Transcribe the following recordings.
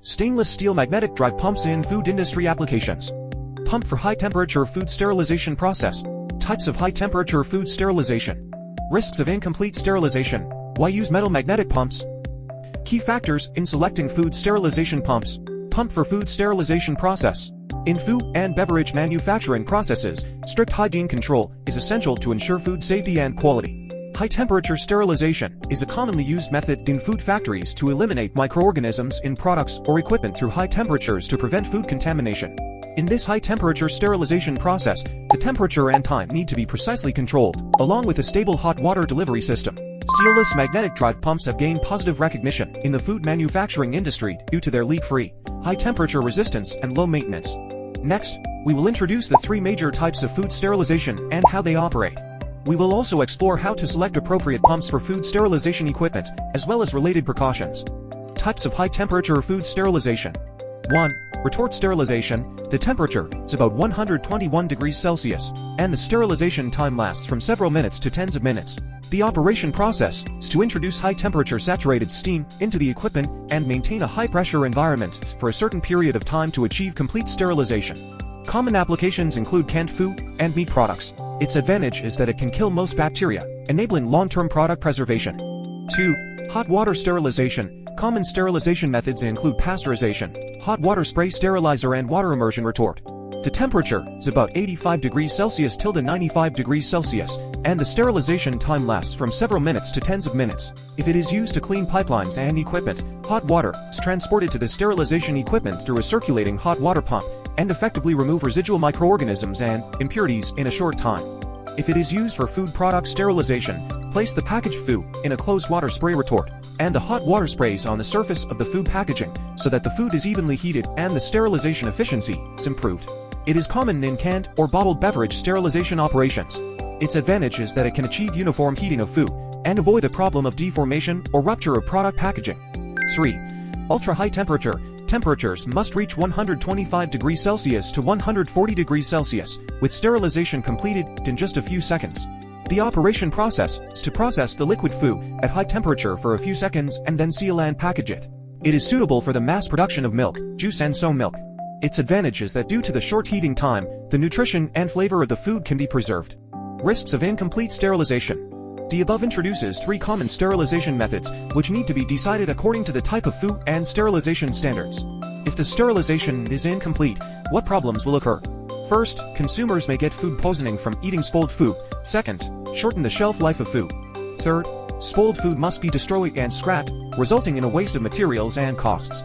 Stainless steel magnetic drive pumps in food industry applications. Pump for high-temperature food sterilization process. Types of high-temperature food sterilization. Risks of incomplete sterilization. Why use metal magnetic pumps? Key factors in selecting food sterilization pumps. Pump for food sterilization process. In food and beverage manufacturing processes, strict hygiene control is essential to ensure food safety and quality. High-temperature sterilization is a commonly used method in food factories to eliminate microorganisms in products or equipment through high temperatures to prevent food contamination. In this high-temperature sterilization process, the temperature and time need to be precisely controlled, along with a stable hot water delivery system. Sealless magnetic drive pumps have gained positive recognition in the food manufacturing industry due to their leak-free, high-temperature resistance and low maintenance. Next, we will introduce the three major types of food sterilization and how they operate. We will also explore how to select appropriate pumps for food sterilization equipment, as well as related precautions. Types of high-temperature food sterilization. 1. Retort sterilization. The temperature is about 121 degrees Celsius, and the sterilization time lasts from several minutes to tens of minutes. The operation process is to introduce high-temperature saturated steam into the equipment and maintain a high-pressure environment for a certain period of time to achieve complete sterilization. Common applications include canned food and meat products. Its advantage is that it can kill most bacteria, enabling long-term product preservation. 2. Hot water sterilization. Common sterilization methods include pasteurization, hot water spray sterilizer and water immersion retort. The temperature is about 85 degrees Celsius to 95 degrees Celsius, and the sterilization time lasts from several minutes to tens of minutes. If it is used to clean pipelines and equipment, hot water is transported to the sterilization equipment through a circulating hot water pump and effectively remove residual microorganisms and impurities in a short time. If it is used for food product sterilization, place the packaged food in a closed water spray retort, and the hot water sprays on the surface of the food packaging so that the food is evenly heated and the sterilization efficiency is improved. It is common in canned or bottled beverage sterilization operations. Its advantage is that it can achieve uniform heating of food and avoid the problem of deformation or rupture of product packaging. 3. Ultra-high temperature. Temperatures must reach 125 degrees Celsius to 140 degrees Celsius, with sterilization completed in just a few seconds. The operation process is to process the liquid food at high temperature for a few seconds and then seal and package it. It is suitable for the mass production of milk, juice and soy milk. Its advantage is that due to the short heating time, the nutrition and flavor of the food can be preserved. Risks of incomplete sterilization. The above introduces three common sterilization methods, which need to be decided according to the type of food and sterilization standards. If the sterilization is incomplete, what problems will occur? First, consumers may get food poisoning from eating spoiled food. Second, shorten the shelf life of food. Third, spoiled food must be destroyed and scrapped, resulting in a waste of materials and costs.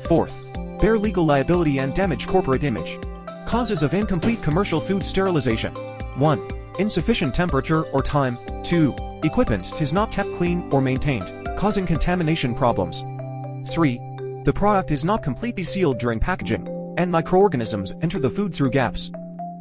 Fourth, bear legal liability and damage corporate image. Causes of incomplete commercial food sterilization. 1. Insufficient temperature or time. 2. Equipment is not kept clean or maintained, causing contamination problems. 3. The product is not completely sealed during packaging, and microorganisms enter the food through gaps.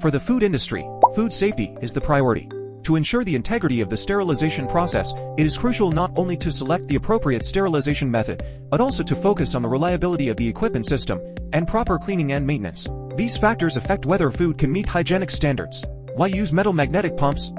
For the food industry, food safety is the priority. To ensure the integrity of the sterilization process, it is crucial not only to select the appropriate sterilization method, but also to focus on the reliability of the equipment system and proper cleaning and maintenance. These factors affect whether food can meet hygienic standards. Why use metal magnetic pumps?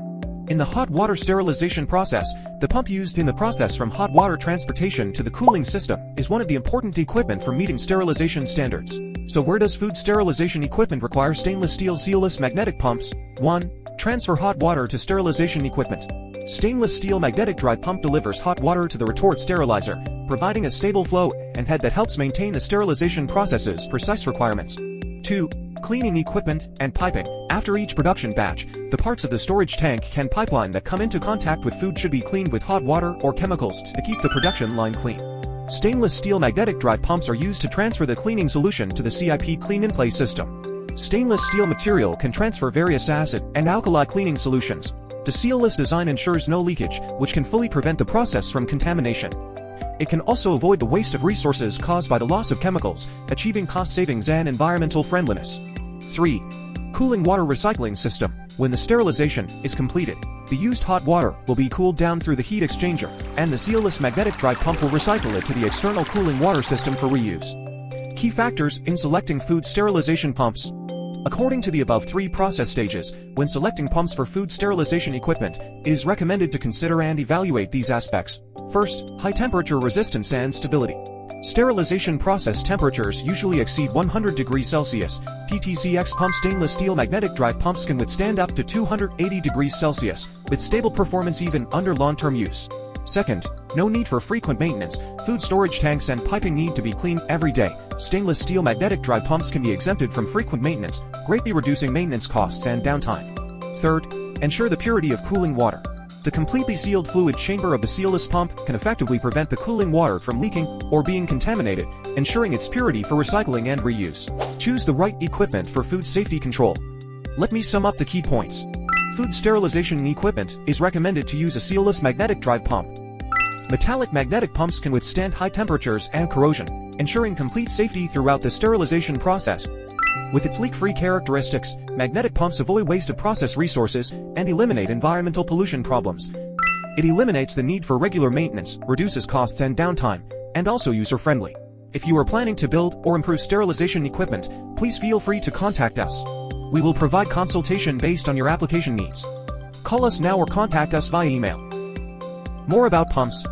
In the hot water sterilization process, the pump used in the process from hot water transportation to the cooling system is one of the important equipment for meeting sterilization standards. So where does food sterilization equipment require stainless steel sealless magnetic pumps? 1. Transfer hot water to sterilization equipment. Stainless steel magnetic drive pump delivers hot water to the retort sterilizer, providing a stable flow and head that helps maintain the sterilization process's precise requirements. 2. Cleaning equipment and piping. After each production batch, the parts of the storage tank and pipeline that come into contact with food should be cleaned with hot water or chemicals to keep the production line clean. Stainless steel magnetic drive pumps are used to transfer the cleaning solution to the CIP clean-in-place system. Stainless steel material can transfer various acid and alkali cleaning solutions. The sealless design ensures no leakage, which can fully prevent the process from contamination. It can also avoid the waste of resources caused by the loss of chemicals, achieving cost savings and environmental friendliness. 3. Cooling water recycling system. When the sterilization is completed, the used hot water will be cooled down through the heat exchanger, and the sealless magnetic drive pump will recycle it to the external cooling water system for reuse. Key factors in selecting food sterilization pumps. According to the above three process stages, when selecting pumps for food sterilization equipment, it is recommended to consider and evaluate these aspects. First, high temperature resistance and stability. Sterilization process temperatures usually exceed 100 degrees Celsius. PTCXPUMP stainless steel magnetic drive pumps can withstand up to 280 degrees Celsius, with stable performance even under long-term use. Second, no need for frequent maintenance. Food storage tanks and piping need to be cleaned every day. Stainless steel magnetic drive pumps can be exempted from frequent maintenance, greatly reducing maintenance costs and downtime. Third, ensure the purity of cooling water. The completely sealed fluid chamber of the Sealless pump can effectively prevent the cooling water from leaking or being contaminated, ensuring its purity for recycling and reuse. Choose the right equipment for food safety control. Let me sum up the key points. Food sterilization equipment is recommended to use a Sealless magnetic drive pump. Metallic magnetic pumps can withstand high temperatures and corrosion, ensuring complete safety throughout the sterilization process. With its leak-free characteristics, magnetic pumps avoid wasted process resources and eliminate environmental pollution problems. It eliminates the need for regular maintenance, reduces costs and downtime, and also user-friendly. If you are planning to build or improve sterilization equipment, please feel free to contact us. We will provide consultation based on your application needs. Call us now or contact us via email. More about pumps,